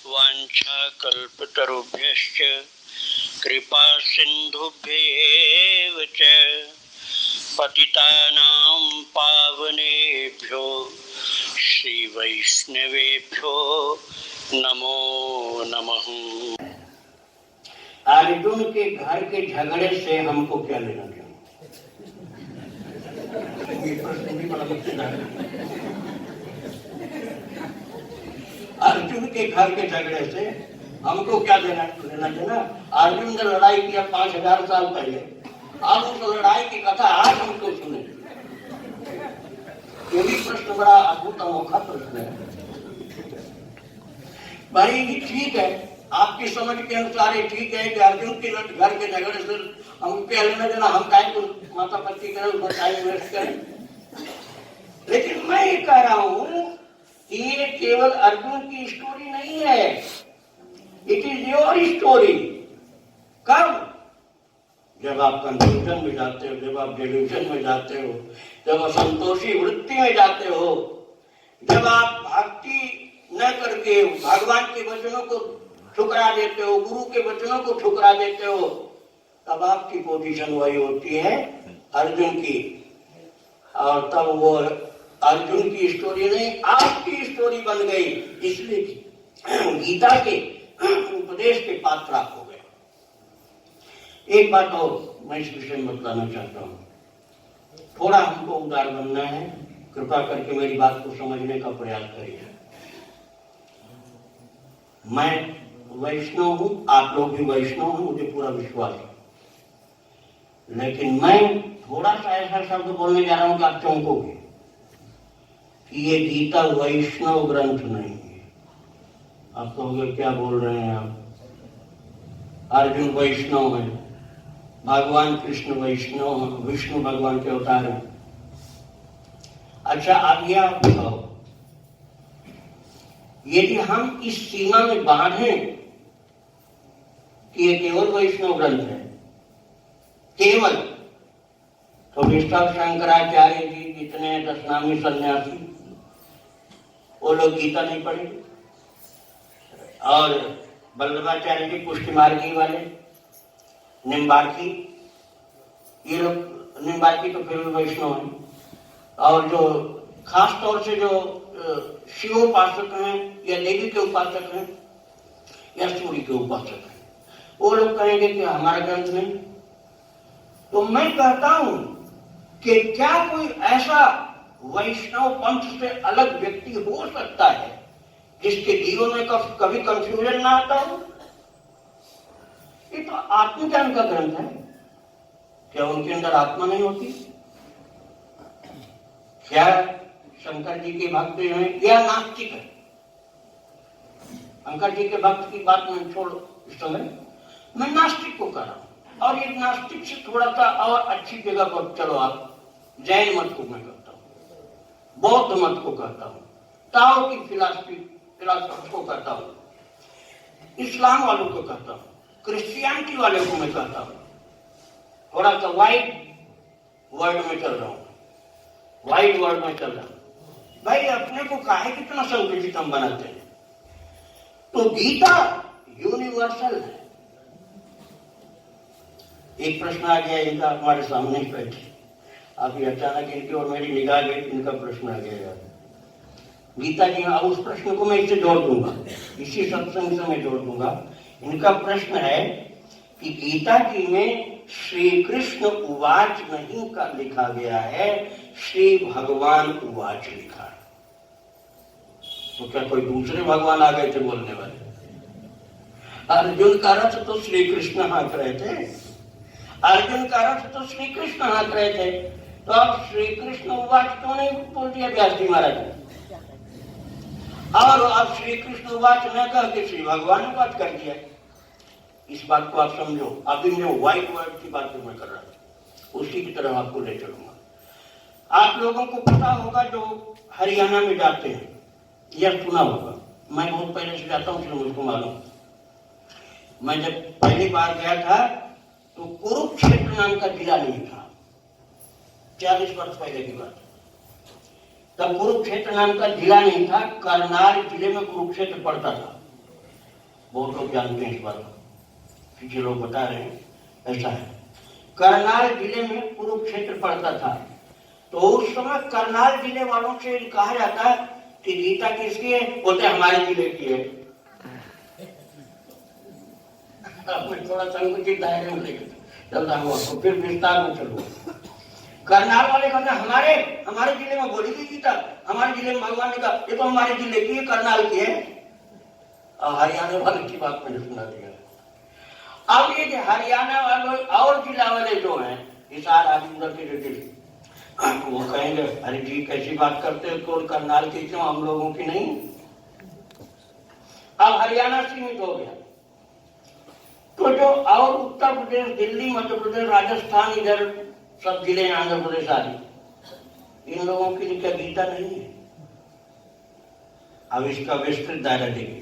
वाञ्छाकल्पतरुभ्यश्च कृपासिन्धुभ्येव च पतितानां पावनेभ्यो श्रीवैष्णवेभ्यो नमो नमः। अर्जुन के घर के झगड़े से हमको क्या लेना देना? ये प्रश्न भी बड़ा मुश्किल है। अर्जुन के घर के झगड़े से हमको क्या लेना देना? अर्जुन ने लड़ाई किया 5000 साल पहले, अब उस लड़ाई की कथा आज हमको सुने। ये भी प्रश्न बड़ा अद्भुत अनोखा प्रश्न है। भाई ठीक है, आपकी समझ के अनुसार ये ठीक है कि अर्जुन के घर के झगड़े से हमको क्या लेना देना, हम काय को माता पति करें, उसमें टाइम वेस्ट करें। लेकिन मैं ये कह रहा हूं कि ये केवल अर्जुन की स्टोरी नहीं है, इट इज योर स्टोरी। कब? जब आप कंफ्यूजन में जाते हो, जब आप डिल्यूजन में जाते हो, जब असंतोषी वृत्ति में जाते हो, जब आप भक्ति न करके भगवान के वचनों को ठुकरा देते हो, गुरु के वचनों को ठुकरा देते हो, तब आपकी पोजीशन वही होती है अर्जुन की। और तब वो अर्जुन की स्टोरी नहीं, आपकी स्टोरी बन गई। इसलिए गीता के उपदेश के पात्र आप हो गए। एक बात और मैं इस विषय में बताना चाहता हूँ, थोड़ा हमको उदार बनना है, कृपा करके मेरी बात को समझने का प्रयास करिए। मैं वैष्णव हूं, आप लोग भी वैष्णव हैं, मुझे पूरा विश्वास है। लेकिन मैं थोड़ा सा ऐसा शब्द बोलने जा रहा हूं कि आप चौंकोगे कि ये गीता वैष्णव ग्रंथ नहीं है। आप कहोगे क्या बोल रहे हैं आप, अर्जुन वैष्णव है, भगवान कृष्ण वैष्णव है, विष्णु भगवान के अवतार है। अच्छा, आप यह बताओ, यदि हम इस सीमा में बांधे कि ये केवल वैष्णव ग्रंथ है, केवल, तो विष्णु शंकराचार्य जी जितने दशनामी सन्यासी, वो लोग गीता नहीं पढ़े, और वल्लभाचार्य जी पुष्टि मार्गी वाले, निम्बार्की, ये लोग, निम्बार्की तो फिर भी वैष्णव है, और जो खास तौर से जो शिवोपासक हैं या देवी के उपासक हैं या सूर्य के उपासक हैं, वो लोग कहेंगे कि हमारा ग्रंथ नहीं। तो मैं कहता हूं कि क्या कोई ऐसा वैष्णव पंथ से अलग व्यक्ति हो सकता है जिसके जीवन में कभी कंफ्यूजन ना आता हो? ये तो आत्मज्ञान का ग्रंथ है। क्या उनके अंदर आत्मा नहीं होती? क्या शंकर जी के भक्त हैं या नास्तिक है? शंकर जी के भक्त की बात मैं छोड़ इस समय, मैं नास्तिक को कर रहा हूं। और ये नास्तिक से थोड़ा सा और अच्छी जगह पर चलो, आप जैन मत को मैं करता हूं, बौद्ध मत को करता हूं, ताओ की फिलॉसफी को करता हूं, इस्लाम वालों को करता हूं, क्रिश्चियनिटी वाले को मैं कहता हूं। थोड़ा सा वाइड वर्ल्ड में चल रहा हूं, वाइड वर्ल्ड में चल रहा हूं। भाई अपने को काहे कितना संकुचित हम बनाते हैं? तो गीता यूनिवर्सल है। एक प्रश्न आ गया इनका, हमारे सामने ही बैठे, अभी अचानक इनकी और मेरी निगाह गई, इनका प्रश्न आ गया गीता जी। अब उस प्रश्न को मैं इससे जोड़ दूंगा, इसी सत्संग से मैं जोड़ दूंगा। इनका प्रश्न है कि गीता जी में श्री कृष्ण उवाच नहीं का लिखा गया है, श्री भगवान उवाच लिखा है। तो क्या कोई दूसरे भगवान आ गए थे बोलने वाले? अर्जुन का रथ तो श्री कृष्ण हाँक रहे थे, अर्जुन का रथ तो श्री कृष्ण हाँक रहे थे, तो अब श्री कृष्ण उवाच क्यों नहीं बोल दिया व्यास जी महाराज ने? और अब श्री कृष्ण उवाच न कह के श्री भगवान उवाच कर दिया। इस बात को आप समझो। अभी मैं व्हाइट वर्ड की बात मैं कर रहा हूं, उसी की तरह आपको ले चलूंगा। आप लोगों को पता होगा जो हरियाणा में जाते हैं, यह सुना होगा, मैं बहुत पहले से जाता हूँ इसलिए मुझको मालूम। मैं जब पहली बार गया था तो कुरुक्षेत्र नाम का जिला नहीं था, 40 वर्ष पहले की बात। तब कुरुक्षेत्र नाम का जिला नहीं था, करनाल जिले में कुरुक्षेत्र पड़ता था। बहुत लोग जानते हैं इस बात को, कुछ लोग बता रहे हैं ऐसा है। करनाल जिले में कुरुक्षेत्र पड़ता था, तो उस समय करनाल जिले वालों से कहा जाता है कि गीता किसकी है, बोलते हमारे जिले की है। थोड़ा संकुचित दायरे में लेकर चलता हूँ आपको, फिर विस्तार में चलूँ। करनाल वाले कहते हमारे जिले में बोली गई गीता, हमारे जिले में भगवान ने कहा ये तो हमारे जिले की है, करनाल की है। और हरियाणा वाले की बात मैंने सुना दिया। अब ये हरियाणा वाले और जिला वाले जो हैं, हिसार आदि उधर के जो वो कहेंगे अरे जी कैसी बात करते हो, तो करनाल की क्यों, हम लोगों की नहीं। अब हरियाणा सीमित हो गया, तो जो और उत्तर प्रदेश, दिल्ली, मध्य प्रदेश, राजस्थान, इधर सब जिले, आंध्र प्रदेश आदि, इन लोगों के लिए क्या गीता नहीं है? अब इसका विस्तृत दायरा देखिए,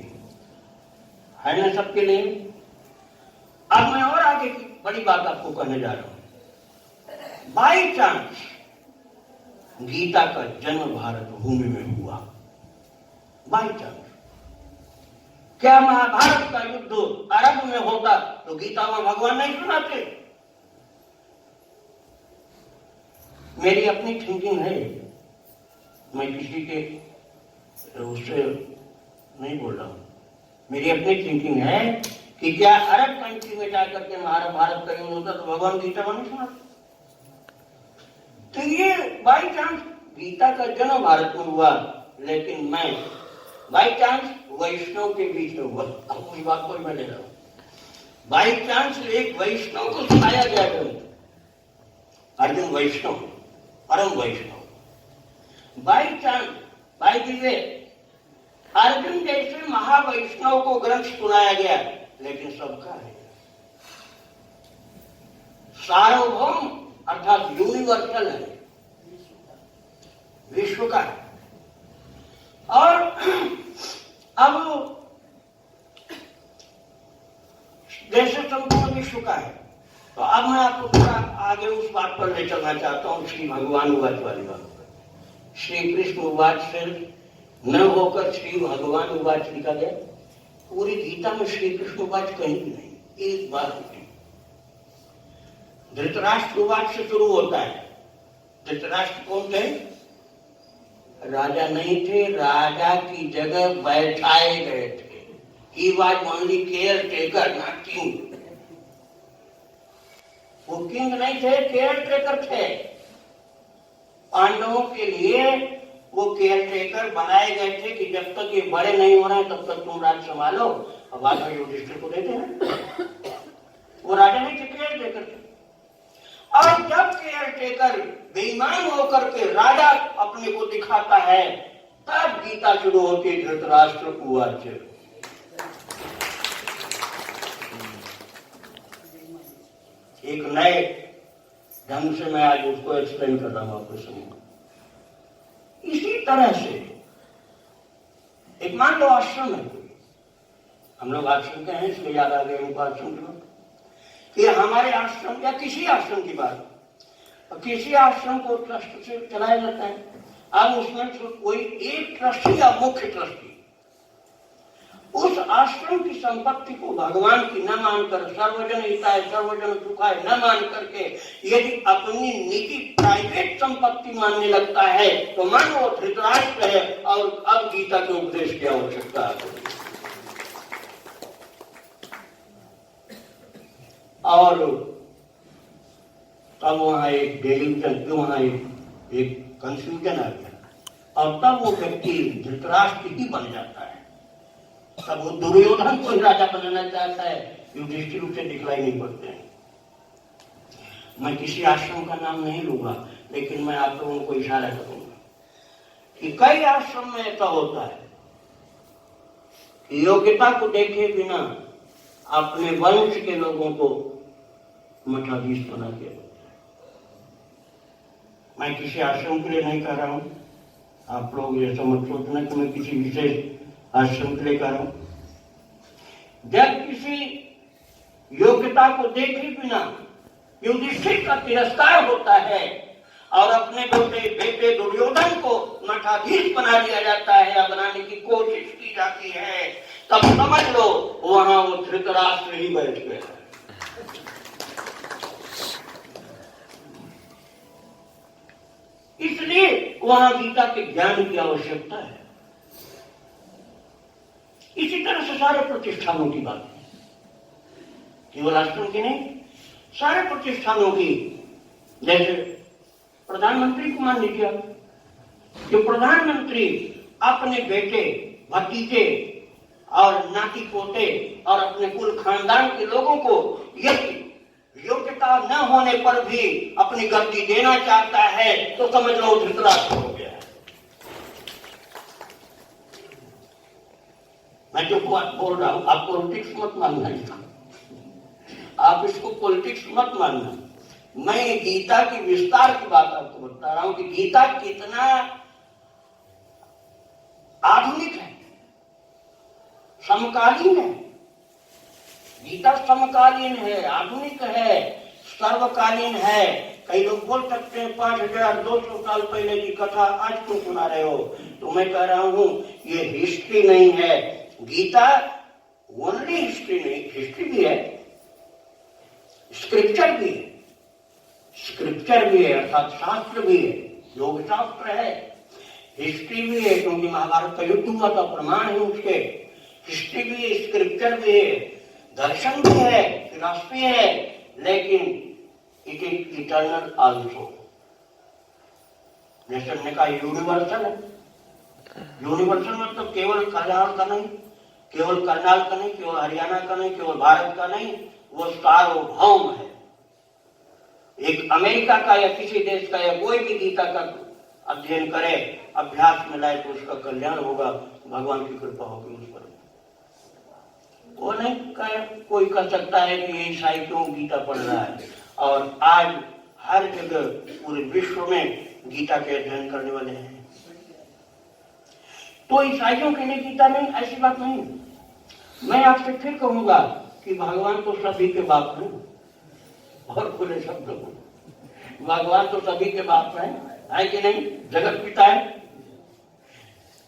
है ना सबके लिए। अब मैं और आगे की बड़ी बात आपको कहने जा रहा हूं। बाई चांस गीता का जन्म भारत भूमि में हुआ, बाई चांस। क्या महाभारत का युद्ध अरब में होता तो गीता में भगवान नहीं सुनाते? मेरी अपनी थिंकिंग है, मैं किसी के उससे नहीं बोल रहा हूं। मेरी अपनी थिंकिंग है कि क्या अरब कंट्री में जाकर के महाभारत का युद्ध होता तो भगवान गीता में नहीं सुनाते? तो ये बाई चांस गीता का जन्म भारत में हुआ, लेकिन मैं बाई चांस वैष्णव के बीच में हुआ। अब उस बात को मैं ले रहा हूं। बाई चांस एक वैष्णव को सुनाया गया ग्रंथ, अर्जुन वैष्णव, परम वैष्णव। By chance, by the way, Arjun जैसे महावैष्णव को ग्रंथ सुनाया गया, लेकिन सबका है, सार्वभौम अर्थात यूनिवर्सल है, विश्व का है। और अब जैसे संपूर्ण विश्व का है, तो अब मैं आपको थोड़ा आगे उस बात पर ले चलना चाहता हूं, श्री भगवान उवाच वाली बात पर। श्री कृष्ण उवाच से न होकर श्री भगवान उवाच लिखा गया। पूरी गीता में श्री कृष्ण उवाच कहीं भी नहीं, एक बार नहीं। धृतराष्ट्र उवाच से शुरू होता है। धृतराष्ट्र कौन थे? राजा नहीं थे, राजा की जगह बैठाए गए थे। He was only caretaker, not king. वो किंग नहीं थे, केयर टेकर थे। पांडवों के लिए वो केयर टेकर बनाए गए थे कि जब तक ये बड़े नहीं हो रहे तब तक तुम राज संभालो। अब बाद में युधिष्ठिर को देते हैं, वो राजा नहीं थे, केयर टेकर थे। और जब केयर टेकर बेईमान होकर के राजा अपने को दिखाता है, तब गीता शुरू होती है। धृतराष्ट्र उवाच, एक नए ढंग से मैं आज उसको एक्सप्लेन कर रहा हूं आपको समझ। इसी तरह से एक मान लो आश्रम है, हम लोग आश्रम के हैं इसलिए याद आ गया उनको आश्रम की, कि हमारे आश्रम या किसी आश्रम की बात, किसी आश्रम को ट्रस्ट से चलाया जाता है। अब उसमें कोई एक ट्रस्टी या मुख्य ट्रस्टी उस आश्रम की संपत्ति को भगवान की न मानकर, सर्वजन हिताय सर्वजन सुखाय न मान करके यदि अपनी निजी प्राइवेट संपत्ति मानने लगता है, तो मान वो धृतराष्ट्र है। और अब गीता के उपदेश की आवश्यकता है। और तब वहां एक डेल्यूजन, वहां एक कंफ्यूजन आ गया, और तब वो व्यक्ति धृतराष्ट्र ही बन जाता है। तब वो दुर्योधन को राजा बनाना चाहता है, युधिष्ठिर उसे दिखलाई नहीं पड़ते हैं। मैं किसी आश्रम का नाम नहीं लूंगा, लेकिन मैं आप लोगों को इशारा करूंगा कि कई आश्रम में ऐसा होता है कि योग्यता को देखे बिना अपने वंश के लोगों को मठाधीश बना दिया जाता है। मैं किसी आश्रम के लिए नहीं कह रहा हूं, आप लोग ये समझ सोचना कि मैं किसी विशेष आश्रम के लिए कह रहा हूं। जब किसी योग्यता को देखे बिना युधिष्ठिर का तिरस्कार होता है और अपने बेटे दुर्योधन को मठाधीश बना दिया जाता है या बनाने की कोशिश की जाती है, तब समझ लो वहां वो धृतराष्ट्र ही बैठ गया। इसलिए वहां गीता के ज्ञान की आवश्यकता है। इसी तरह से सारे प्रतिष्ठानों की बात है, केवल आश्रम की नहीं, सारे प्रतिष्ठानों की। जैसे प्रधानमंत्री को मान लीजिए, जो प्रधानमंत्री अपने बेटे, भतीजे और नाती पोते और अपने कुल खानदान के लोगों को यदि योग्यता न होने पर भी अपनी गद्दी देना चाहता है तो समझ लो धृतराष्ट्र हो गया है। मैं जो बात बोल रहा हूं, आप पॉलिटिक्स मत मानना इसका, आप इसको पॉलिटिक्स मत मानना। मैं गीता की विस्तार की बात आपको बता रहा हूं कि गीता कितना आधुनिक है, समकालीन है। गीता समकालीन है, आधुनिक है, सर्वकालीन है। कई लोग बोल सकते हैं 5200 साल पहले की कथा आज क्यों सुना रहे हो, तो मैं कह रहा हूं ये हिस्ट्री नहीं है। गीता ओनली हिस्ट्री नहीं, हिस्ट्री भी है, स्क्रिप्चर भी है, स्क्रिप्चर भी है अर्थात शास्त्र भी है, योग शास्त्र है, हिस्ट्री भी है क्योंकि महाभारत का युद्ध हुआ था, प्रमाण है उसके। हिस्ट्री भी है, स्क्रिप्चर भी है, दर्शन भी है, फिलॉसफी है, लेकिन इट इज इटर्नल आल्सो। जैसे हमने कहा यूनिवर्सल है। यूनिवर्सल मतलब केवल कल्याण का नहीं, केवल करनाल का नहीं, केवल हरियाणा का नहीं, केवल भारत का नहीं, वो सार्वभौम है। एक अमेरिका का या किसी देश का या कोई भी गीता का अध्ययन करे, अभ्यास में लाए तो उसका कल्याण होगा, भगवान की कृपा होगी उस पर। वो नहीं कोई कह सकता है कि ये ईसाई क्यों गीता पढ़ रहा है, और आज हर जगह पूरे विश्व में गीता के अध्ययन करने वाले हैं। तो ईसाइयों के लिए गीता नहीं, ऐसी बात नहीं। मैं आपसे फिर कहूंगा कि भगवान तो सभी के बाप हैं, और पूरे शब्द में भगवान तो सभी के बाप है कि नहीं, जगत पिता है।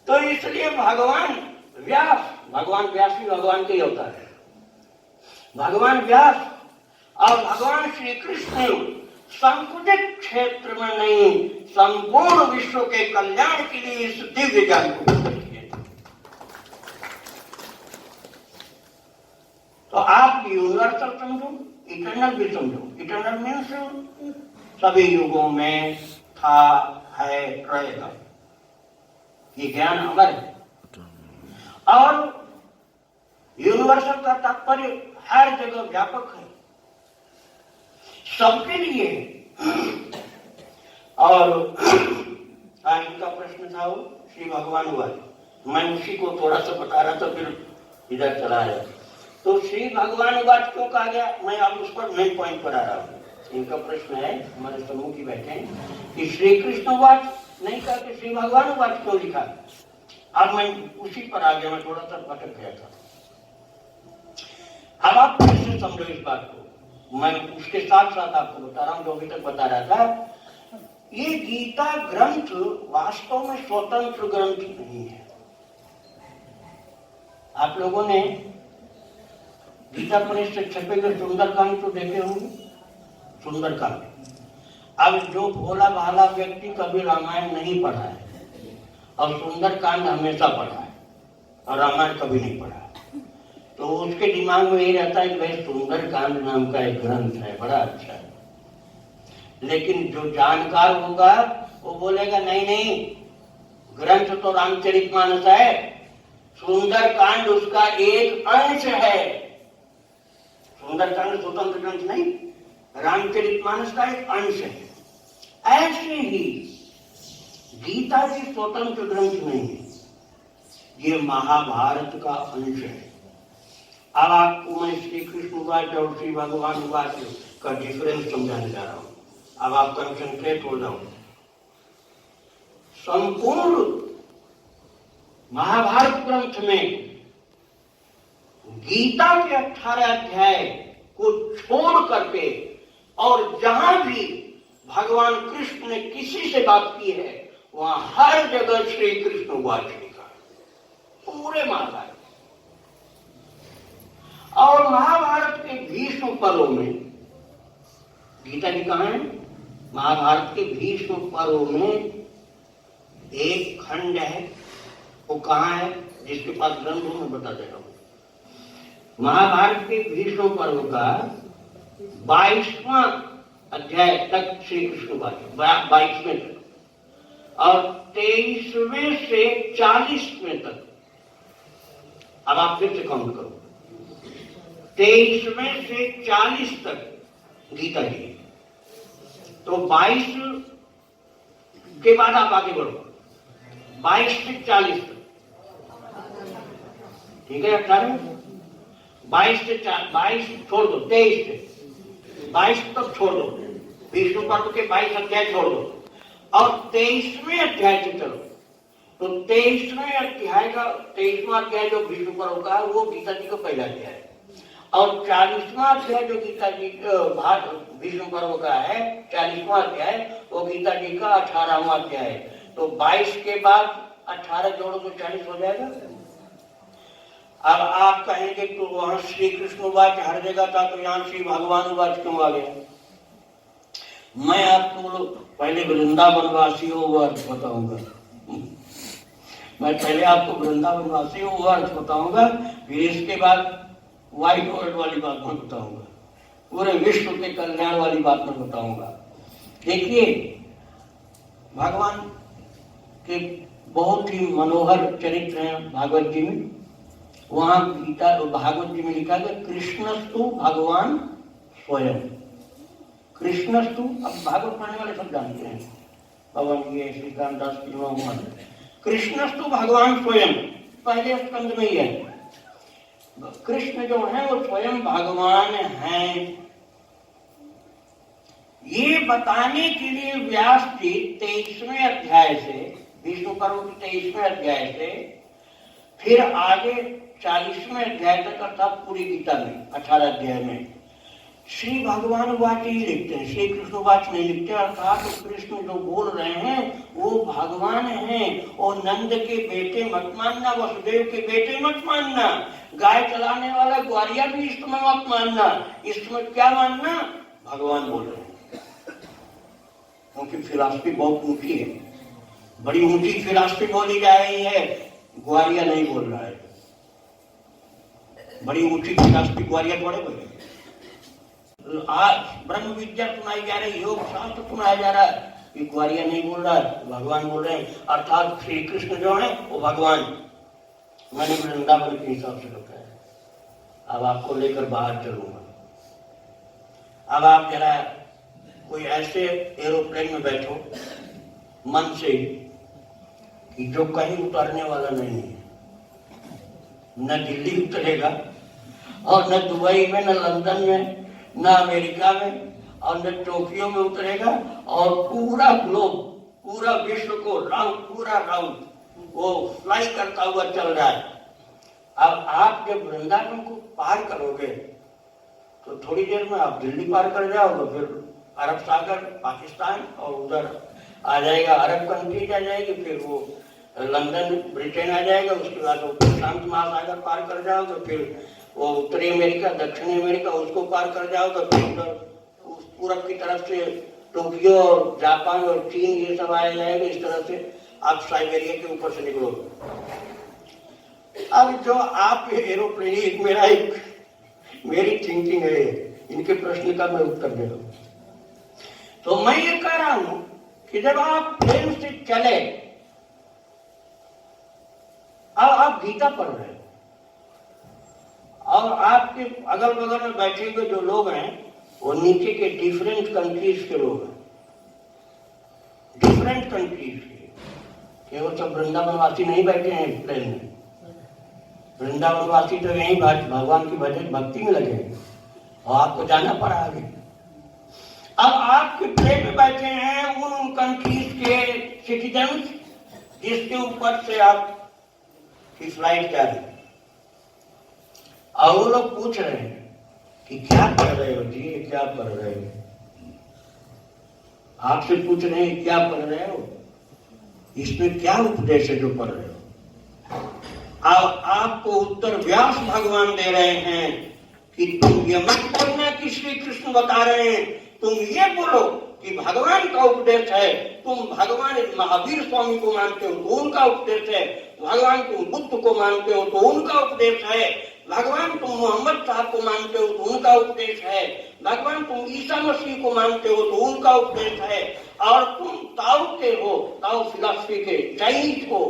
तो इसलिए भगवान व्यास, भगवान व्यास भी भगवान के ही होता है। भगवान व्यास और भगवान श्री कृष्ण संकुचित क्षेत्र में नहीं, संपूर्ण विश्व के कल्याण के लिए इस दिव्य ज्ञान को किए। तो आप यूनिवर्सल समझो, इटर्नल भी समझो। इटर्नल मीन्स सभी युगों में था, है, रहेगा। ये ज्ञान अमर है। और यूनिवर्सल का तात्पर्य हर जगह व्यापक है, सबके लिए। और इनका प्रश्न था वो श्री भगवान हुआ, मैं उसी को थोड़ा सा बता रहा था, फिर इधर चला आया। तो श्री भगवान वाच क्यों कहा गया, मैं अब उस पर मेन पॉइंट पर आ रहा हूँ। इनका प्रश्न है, हमारे समूह की बैठे हैं कि श्री कृष्ण वाच नहीं कहा कि श्री भगवान वाच क्यों लिखा। अब मैं उसी पर आ गया, मैं थोड़ा सा भटक गया था। अब आप कैसे समझो इस बात को, मैं उसके साथ साथ आपको बता रहा हूं जो अभी तक बता रहा था। ये गीता ग्रंथ वास्तव में स्वतंत्र ग्रंथ नहीं है। आप लोगों ने गीता परिषद से छपे हुए सुंदरकांड तो देखे होंगे। सुंदरकांड, अब जो भोला भाला व्यक्ति कभी रामायण नहीं पढ़ा है और सुंदरकांड हमेशा पढ़ा है और रामायण कभी नहीं पढ़ा है, तो उसके दिमाग में यही रहता है कि भाई सुंदरकांड नाम का एक ग्रंथ है, बड़ा अच्छा है। लेकिन जो जानकार होगा वो बोलेगा नहीं नहीं, ग्रंथ तो रामचरितमानस है, सुंदरकांड उसका एक अंश है। सुंदरकांड स्वतंत्र ग्रंथ नहीं, रामचरितमानस का एक अंश है। ऐसे ही गीता भी स्वतंत्र ग्रंथ नहीं है, ये महाभारत का अंश है। अब आपको मैं श्री कृष्ण वाच और श्री भगवान वाच का डिफरेंस समझाने जा रहा हूं। अब आप कंसंट्रेट हो जाओ। संपूर्ण महाभारत ग्रंथ में गीता के 18 अध्याय को छोड़ करके और जहां भी भगवान कृष्ण ने किसी से बात की है वहां हर जगह श्री कृष्ण वाच लिखा, पूरे महाभारत। भीष्म पर्व में, गीता जी कहाँ है? महाभारत के भीष्म पर्व में एक खंड है, वो कहाँ है? जिसके पास ग्रंथ हो मैं बता दे रहा हूं। महाभारत के भीष्म पर्व का 22वां अध्याय तक श्री कृष्ण बात, 22वें तक, और 23वें से 40वें तक। अब आप फिर से काउंट करो, 23वें से 40 तक गीता जी। तो 22 के बाद आप आगे बढ़ो, 22 से 40 तक, ठीक है? 18, 22 से 22 छोड़ दो, 23 से 22 तक छोड़ दो, भीष्म पर्व के 22 अध्याय छोड़ दो, और 23वें अध्याय से चलो। तो 23वें अध्याय का 23वां अध्याय जो भीष्म पर्व का है वो गीता जी का पहला अध्याय है, और 40वां अध्याय जो गीता जी भीष्म पर्व का है, 40वां अध्याय, वो गीता जी का 18वां अध्याय है। तो 22 के बाद 18 जोड़ो तो 40 हो जाएगा। अब आप कहेंगे तो वहां श्री कृष्ण वाच हर जगह था, तो यहाँ श्री भगवान वाच क्यों आ गया? मैं आपको पहले वृंदावन वासियों वो अर्थ बताऊंगा। मैं पहले आपको वृंदावन वासियों वो अर्थ बताऊंगा, फिर इसके बाद व्हाइट वर्ल्ड वाली बात मैं बताऊंगा, पूरे विश्व के कल्याण वाली बात मैं बताऊंगा। देखिए, भगवान के बहुत ही मनोहर चरित्र हैं भागवत जी में। वहां गीता भागवत जी में लिखा गया कृष्णस्तु भगवान स्वयं। कृष्णस्तु, अब भागवत पढ़ने वाले सब जानते हैं, पवन ये श्रीकांत दास की मोहम्मद। कृष्णस्तु भगवान स्वयं पहले स्कंद में ही है। कृष्ण जो है वो स्वयं भगवान हैं। ये बताने के लिए व्यास जी 23वें अध्याय से, भीष्म पर्व के 23वें अध्याय से फिर आगे 40वें अध्याय तक, अर्थात पूरी गीता में 18 अध्याय में श्री भगवान वाच ही लिखते हैं, श्री कृष्ण वाच नहीं लिखते। अर्थात तो कृष्ण जो बोल रहे हैं वो भगवान हैं, और नंद के बेटे मत मानना, वसुदेव के बेटे मत मानना, गाय चलाने वाला ग्वालियर भी इस समय मत मानना। इस समय क्या मानना? भगवान बोल रहे हैं, क्योंकि फिलॉसफी बहुत ऊंची है, बड़ी ऊंची फिलॉसफी बोली जा रही है, ग्वालियर नहीं बोल रहा है। बड़ी ऊंची फिलॉसफी ग्वालियर थोड़े बोले। आज ब्रह्म विद्या सुनाई जा रही, योग शास्त्र सुनाया जा रहा है, ये ग्वालियर नहीं बोल रहा है, भगवान बोल रहे हैं। अर्थात श्री कृष्ण जो है वो भगवान। मैंने वृंदावन के हिसाब से रखा है। अब आपको लेकर बाहर चलूंगा। अब आप जरा कोई ऐसे एरोप्लेन में बैठो मन से कि जो कहीं उतरने वाला नहीं है, न दिल्ली उतरेगा, और न दुबई में, न लंदन में, न अमेरिका में, और न टोक्यो में उतरेगा, और पूरा ग्लोब, पूरा विश्व को पूरा राउंड वो फ्लाई करता हुआ चल रहा है। अब आप जब वृंदावन को पार करोगे तो थोड़ी देर में आप दिल्ली पार कर जाओगे, फिर अरब सागर, पाकिस्तान, और उधर आ जाएगा अरब कंट्रीज आ जाएगी, फिर वो लंदन, ब्रिटेन आ जाएगा, उसके बाद वो प्रशांत महासागर पार कर जाओगे, फिर वो उत्तरी अमेरिका, दक्षिणी अमेरिका, उसको पार कर जाओगे, फिर उधर पूरब की तरफ से टोक्यो और जापान और चीन ये सब आया जाएगा। इस तरह से आप साइबेरिया के ऊपर से निकलोगे। अब जो आप एरोप्लेन, मेरी थिंकिंग है, इनके प्रश्न का मैं उत्तर दे रहा हूं। तो मैं ये कह रहा हूं कि जब आप प्लेन से चले, अब आप गीता पढ़ रहे हैं, और आपके अगल बगल में बैठे हुए जो लोग हैं वो नीचे के डिफरेंट कंट्रीज के लोग हैं, डिफरेंट कंट्रीज के, वो सब वृंदावनवासी नहीं बैठे हैं प्लेन में। वृंदावनवासी तो यही भगवान की भक्ति में लगे, और आपको जाना पड़ा आगे। अब आपके प्लेन में बैठे हैं उन कंट्रीज के सिटीजन्स जिसके ऊपर से आप की फ्लाइट जा रही, और वो लोग पूछ रहे हैं कि क्या पढ़ रहे हो जी, क्या पढ़ रहे हो? आपसे पूछ रहे हैं क्या पढ़ रहे हो, इसमें क्या उपदेश है जो पढ़ रहे हो? अब आपको उत्तर व्यास भगवान दे रहे हैं कि तुम ये मत बोलना कि श्री कृष्ण बता रहे हैं, तुम ये बोलो कि भगवान का उपदेश है। तुम भगवान महावीर स्वामी को मानते हो तो उनका उपदेश है, भगवान तुम बुद्ध को मानते हो तो उनका उपदेश है, भगवान तुम मोहम्मद साहब को मानते हो तो उनका उपदेश है, भगवान तुम ईसा मसीह को मानते हो तो उनका उपदेश है, और तुम ताओ के हो, ताओ फिलॉसफी के चाइनीज हो,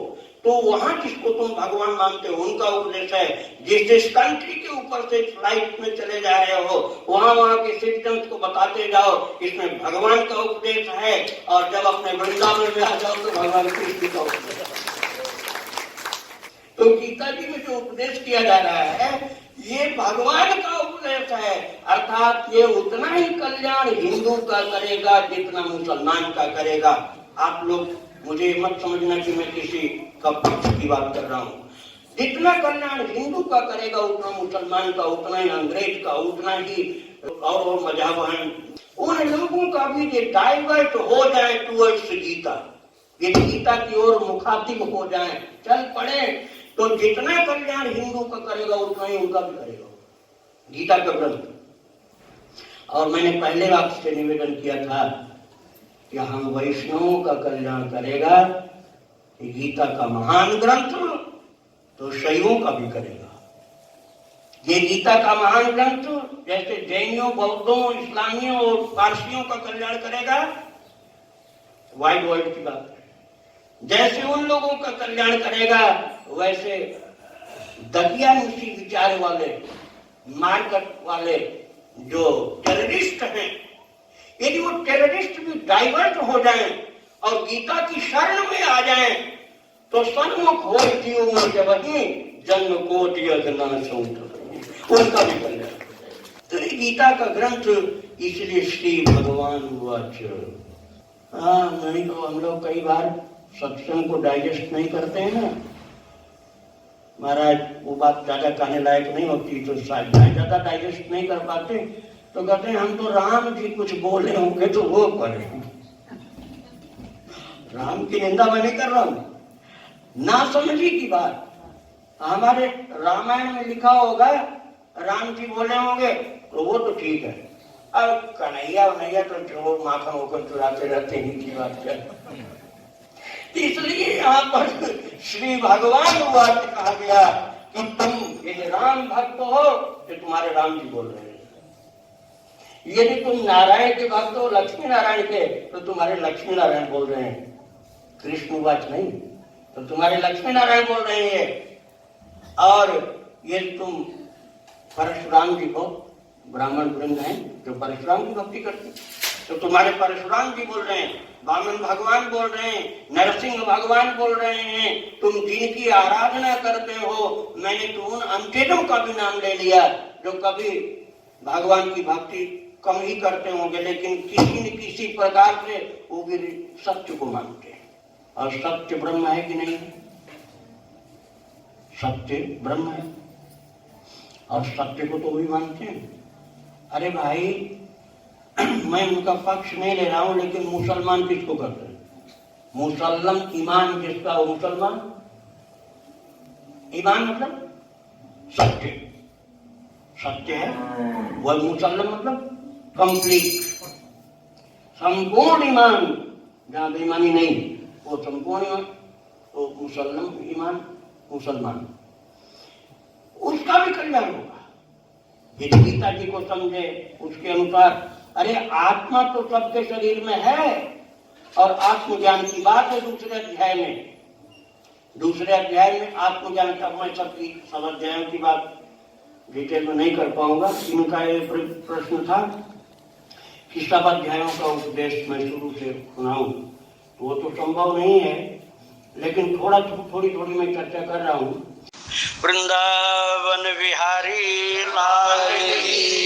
तो वहां जिसको तुम भगवान मानते हो उनका उपदेश है। जिस कंट्री के ऊपर से फ्लाइट में चले जा रहे हो वहां के सिटीजन्स को बताते जाओ इसमें भगवान का उपदेश है, और जब अपने वृंदावन में आ जाओ तो भगवान कृष्ण का उपदेश है। तो गीता जी में जो उपदेश किया जा रहा है ये भगवान का उपदेश है, अर्थात ये उतना ही कल्याण हिंदू का करेगा जितना मुसलमान का करेगा। आप लोग मुझे मत समझना कि मैं किसी का पक्ष की बात कर रहा हूँ। जितना कल्याण हिंदू का करेगा उतना मुसलमान का, उतना ही अंग्रेज का, उतना ही और मजाबहन उन लोगों का भी ये डाइवर्ट हो जाए टुवर्ड्स गीता, ये गीता की ओर मुखातिब हो जाए, चल पड़े, तो जितना कल्याण हिंदू का करेगा उतना ही उनका भी करेगा गीता का ग्रंथ। और मैंने पहले आपसे निवेदन किया था कि हम वैष्णवों का कल्याण करेगा गीता का महान ग्रंथ, तो शैवों का भी करेगा। ये गीता का महान ग्रंथ जैसे जैनियों, बौद्धों, इस्लामियों और पारसियों का कल्याण करेगा, वाइड वर्ल्ड की बात है, जैसे उन लोगों का कल्याण करेगा वैसे दकियानुसी विचार वाले, मार्केट वाले जो टेररिस्ट हैं, यदि वो टेररिस्ट भी डाइवर्ट हो जाएं और गीता की शरण में आ जाएं तो सन्मुख हो वही जन्म कोटि अगनाश उनका भी कल्याण। तो ये गीता का ग्रंथ इसलिए श्री भगवान वाच। नहीं तो हम लोग कई बार सत्संग को डाइजेस्ट नहीं करते हैं ना महाराज, वो बात ज्यादा कहने लायक नहीं होती तो ज्यादा डाइजेस्ट नहीं कर पाते, तो कहते हैं हम तो राम जी कुछ बोले होंगे तो वो करें। राम की निंदा मैं नहीं कर रहा हूं, ना समझी की बात। हमारे रामायण में लिखा होगा राम जी बोले होंगे तो वो तो ठीक है, अब कन्हैया वनैया तो जो माखन होकर चुराते रहते हैं की बात क्या। इसलिए यहाँ पर श्री भगवान वाच कहा गया कि तुम यदि राम भक्त हो तो तुम्हारे राम जी बोल रहे हैं, यदि तुम नारायण के भक्त हो, लक्ष्मी नारायण के, तो तुम्हारे लक्ष्मी नारायण बोल रहे हैं, कृष्ण वाच नहीं, तो तुम्हारे लक्ष्मी नारायण बोल रहे हैं। और ये तुम परशुराम जी को, ब्राह्मण वृंद हैं जो परशुराम की भक्ति करते, तो तुम्हारे परशुराम जी बोल रहे हैं, वामन भगवान बोल रहे हैं, नरसिंह भगवान बोल रहे हैं, तुम जिनकी आराधना करते हो, मैंने तो उन अंकेलों का भी नाम ले लिया जो कभी भगवान की भक्ति कम ही करते होंगे, लेकिन किसी न किसी प्रकार से वो भी सत्य को मानते हैं। और सत्य ब्रह्म है कि नहीं? सत्य ब्रह्म है और सत्य को तो भी मानते हैं। अरे भाई मैं उनका पक्ष नहीं ले रहा हूं, लेकिन मुसलमान किसको करते हैं? मुसल्लम ईमान जिसका वो मुसलमान, ईमान मतलब सत्य, सत्य है वह मुसल्लम मतलब कंप्लीट, संपूर्ण ईमान, जहां बेईमानी नहीं वो संपूर्ण ईमान, वो मुसल्लम ईमान, मुसलमान, उसका भी कल्याण होगा यदि गीता जी को समझे उसके अनुसार। अरे आत्मा तो सबके शरीर में है और आत्मज्ञान की बात है दूसरे अध्याय में, दूसरे अध्याय में आत्मज्ञान का, मैं सबकी सब अध्यायों की बात डिटेल में नहीं कर पाऊंगा। इनका एक प्रश्न था कि सब अध्यायों का उपदेश मैं शुरू से सुनाऊं, तो वो तो संभव नहीं है, लेकिन थोड़ी थोड़ी मैं चर्चा कर रहा हूँ। वृंदावन विहारी लाल की